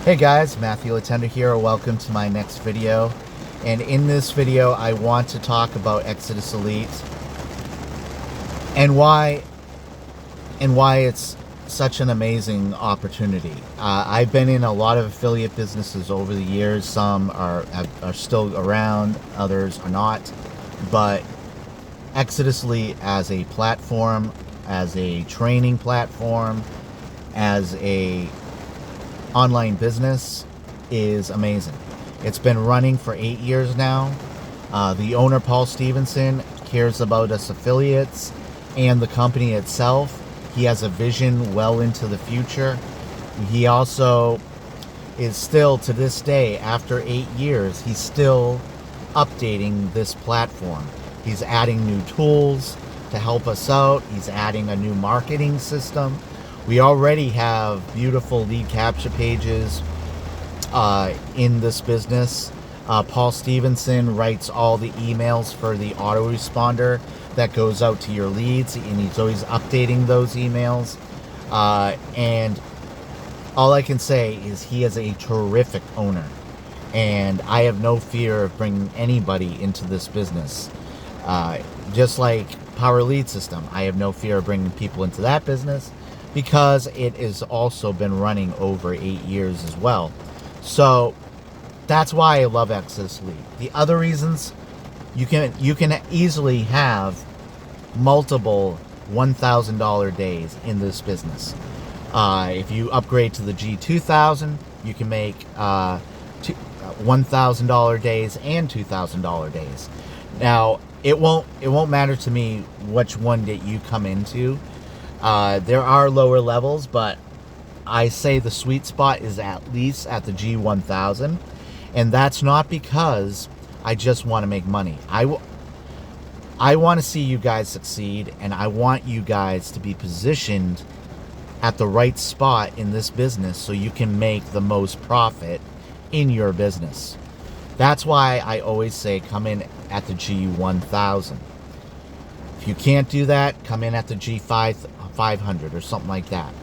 Hey guys, Matthew Letendre here. Welcome to my next video. And in this video, I want to talk about Exitus Elite and why it's such an amazing opportunity. I've been in a lot of affiliate businesses over the years. Some are still around, others are not. But Exitus Lee as a platform, as a training platform, as a online business is amazing. It's been running for 8 years now. The owner, Paul Stevenson, cares about us affiliates and the company itself. He has a vision well into the future. He also is still, to this day, after 8 years, he's still updating this platform. He's adding new tools to help us out. He's adding a new marketing system. We already have beautiful lead capture pages in this business. Paul Stevenson writes all the emails for the autoresponder that goes out to your leads, and he's always updating those emails. And all I can say is he is a terrific owner, and I have no fear of bringing anybody into this business. Just like Power Lead System, I have no fear of bringing people into that business, because it has also been running over 8 years as well. So that's why I love Exitus Lee. The other reasons, you can easily have multiple $1,000 days in this business. If you upgrade to the G2000, you can make $1,000 days and $2,000 days. Now it won't matter to me which one that you come into. There are lower levels, but I say the sweet spot is at least at the G1000, and that's not because I just want to make money. I want to see you guys succeed, and I want you guys to be positioned at the right spot in this business so you can make the most profit in your business. That's why I always say come in at the G1000. If you can't do that, come in at the G500 or something like that.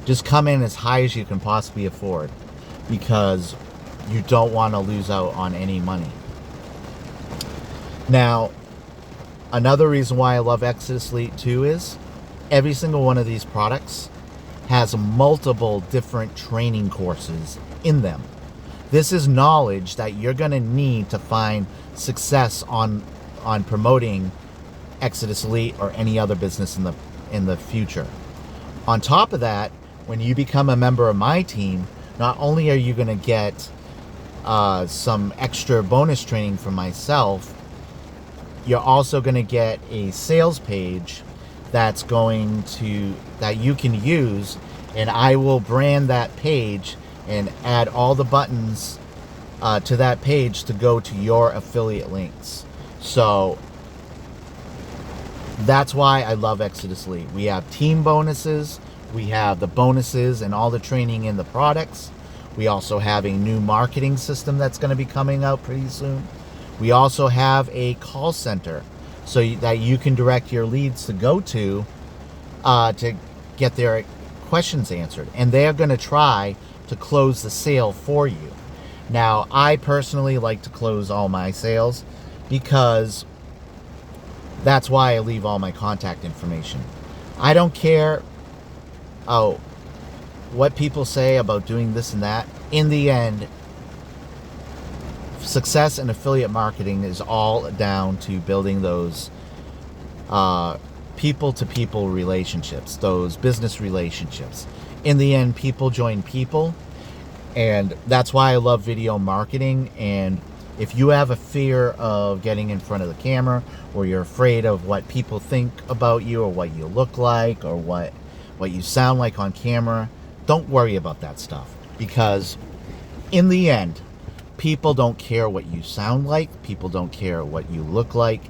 Just come in as high as you can possibly afford, because you don't want to lose out on any money. Now, another reason why I love Exitus Lee too is every single one of these products has multiple different training courses in them. This is knowledge that you're going to need to find success on promoting Exitus Lee or any other business in the future. On top of that, when you become a member of my team, not only are you going to get some extra bonus training from myself, you're also going to get a sales page that you can use, and I will brand that page and add all the buttons to that page to go to your affiliate links. So that's why I love Exitus Lee. We have team bonuses. We have the bonuses and all the training in the products. We also have a new marketing system that's going to be coming out pretty soon. We also have a call center so that you can direct your leads to go to get their questions answered. And they're going to try to close the sale for you. Now, I personally like to close all my sales because that's why I leave all my contact information. I don't care what people say about doing this and that. In the end, success in affiliate marketing is all down to building those people-to-people relationships, those business relationships. In the end, people join people, and that's why I love video marketing. And if you have a fear of getting in front of the camera, or you're afraid of what people think about you, or what you look like, or what you sound like on camera, don't worry about that stuff, because in the end, people don't care what you sound like. People don't care what you look like.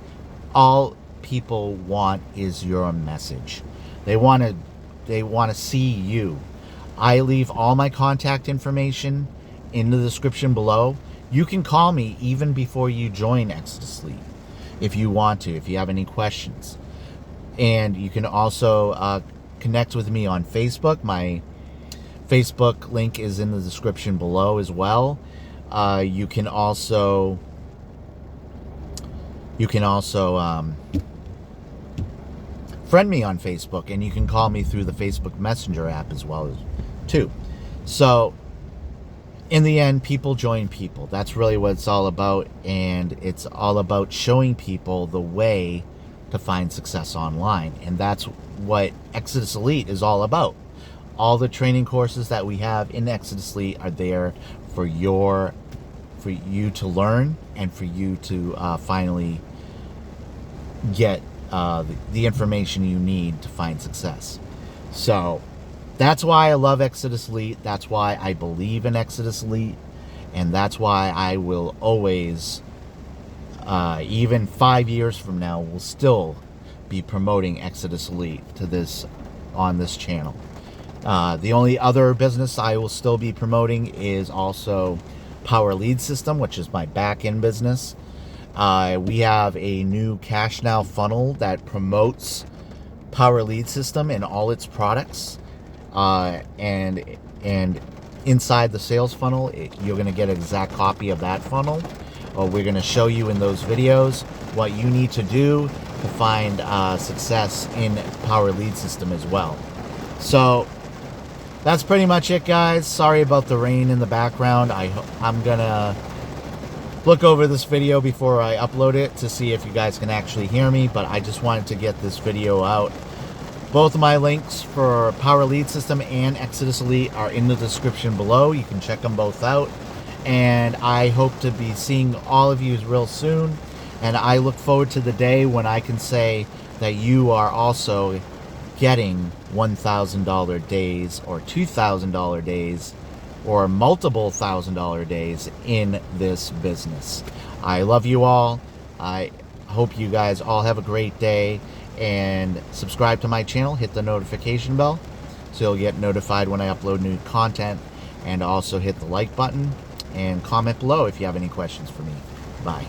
All people want is your message. They want to see you. I leave all my contact information in the description below. You can call me even before you join Exitus Lee if you want to, if you have any questions. And you can also connect with me on Facebook. My Facebook link is in the description below as well. You can also friend me on Facebook, and you can call me through the Facebook Messenger app as well too. So in the end, people join people. That's really what it's all about, and it's all about showing people the way to find success online. And that's what Exitus Elite is all about. All the training courses that we have in Exitus Elite are there for you to learn, and for you to finally get the information you need to find success. So that's why I love Exitus Elite. That's why I believe in Exitus Elite. And that's why I will always, even 5 years from now, will still be promoting Exitus Elite on this channel. The only other business I will still be promoting is also Power Lead System, which is my back-end business. We have a new Cash Now funnel that promotes Power Lead System and all its products. And inside the sales funnel, you're going to get an exact copy of that funnel. We're going to show you in those videos what you need to do to find success in Power Lead System as well. So that's pretty much it, guys. Sorry about the rain in the background. I'm going to look over this video before I upload it to see if you guys can actually hear me, but I just wanted to get this video out. Both of my links for Power Lead System and Exitus Elite are in the description below. You can check them both out. And I hope to be seeing all of you real soon. And I look forward to the day when I can say that you are also getting $1,000 days or $2,000 days or multiple $1,000 days in this business. I love you all. I hope you guys all have a great day. And subscribe to my channel, hit the notification bell so you'll get notified when I upload new content, and also hit the like button and comment below if you have any questions for me. Bye.